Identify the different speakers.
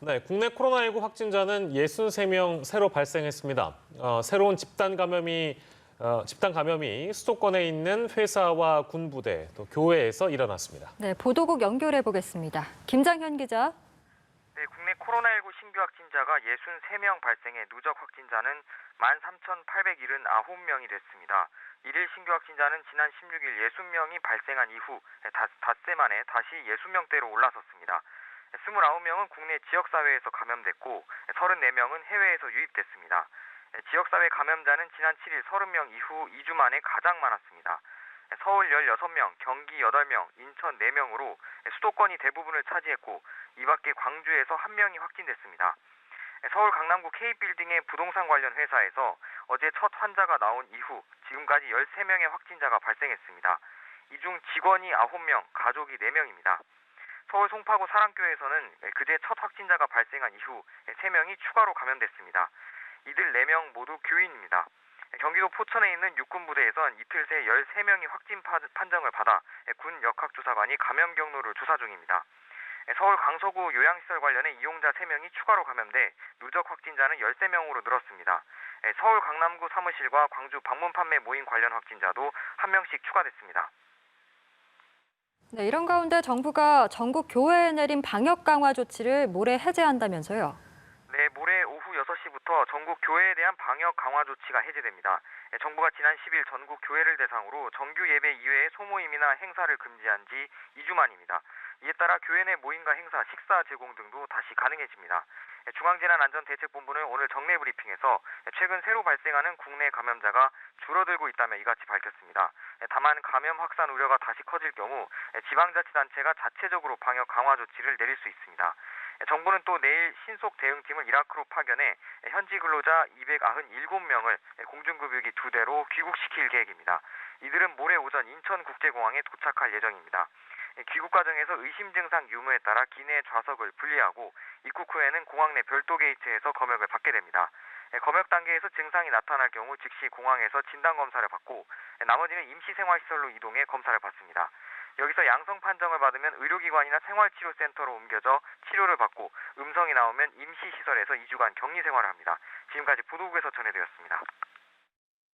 Speaker 1: 네, 국내 코로나19 확진자는 63명 새로 발생했습니다. 새로운 집단 감염이 수도권에 있는 회사와 군부대, 또 교회에서 일어났습니다.
Speaker 2: 네, 보도국 연결해 보겠습니다. 김장현 기자.
Speaker 3: 네, 국내 코로나19 신규 확진자가 63명 발생해 누적 확진자는 13,879명이 됐습니다. 일일 신규 확진자는 지난 16일 60명이 발생한 이후 닷새 만에 다시 60명대로 올라섰습니다. 29명은 국내 지역사회에서 감염됐고 34명은 해외에서 유입됐습니다. 지역사회 감염자는 지난 7일 30명 이후 2주 만에 가장 많았습니다. 서울 16명, 경기 8명, 인천 4명으로 수도권이 대부분을 차지했고 이 밖에 광주에서 1명이 확진됐습니다. 서울 강남구 K빌딩의 부동산 관련 회사에서 어제 첫 환자가 나온 이후 지금까지 13명의 확진자가 발생했습니다. 이 중 직원이 9명, 가족이 4명입니다. 서울 송파구 사랑교에서는 그제 첫 확진자가 발생한 이후 3명이 추가로 감염됐습니다. 이들 4명 모두 교인입니다. 경기도 포천에 있는 육군부대에선 이틀 새 13명이 확진 판정을 받아 군 역학조사관이 감염 경로를 조사 중입니다. 서울 강서구 요양시설 관련해 이용자 3명이 추가로 감염돼 누적 확진자는 13명으로 늘었습니다. 서울 강남구 사무실과 광주 방문 판매 모임 관련 확진자도 1명씩 추가됐습니다.
Speaker 2: 네, 이런 가운데 정부가 전국 교회에 내린 방역 강화 조치를 모레 해제한다면서요.
Speaker 3: 네, 모레 오후 6시부터 전국 교회에 대한 방역 강화 조치가 해제됩니다. 정부가 지난 10일 전국 교회를 대상으로 정규 예배 이외의 소모임이나 행사를 금지한 지 2주 만입니다. 이에 따라 교회 내 모임과 행사, 식사 제공 등도 다시 가능해집니다. 중앙재난안전대책본부는 오늘 정례 브리핑에서 최근 새로 발생하는 국내 감염자가 줄어들고 있다며 이같이 밝혔습니다. 다만 감염 확산 우려가 다시 커질 경우 지방자치단체가 자체적으로 방역 강화 조치를 내릴 수 있습니다. 정부는 또 내일 신속 대응팀을 이라크로 파견해 현지 근로자 297명을 공중급유기 2대로 귀국시킬 계획입니다. 이들은 모레 오전 인천국제공항에 도착할 예정입니다. 귀국 과정에서 의심 증상 유무에 따라 기내 좌석을 분리하고 입국 후에는 공항 내 별도 게이트에서 검역을 받게 됩니다. 검역 단계에서 증상이 나타날 경우 즉시 공항에서 진단검사를 받고 나머지는 임시생활시설로 이동해 검사를 받습니다. 여기서 양성 판정을 받으면 의료기관이나 생활치료센터로 옮겨져 치료를 받고 음성이 나오면 임시시설에서 2주간 격리생활을 합니다. 지금까지 보도국에서 전해드렸습니다.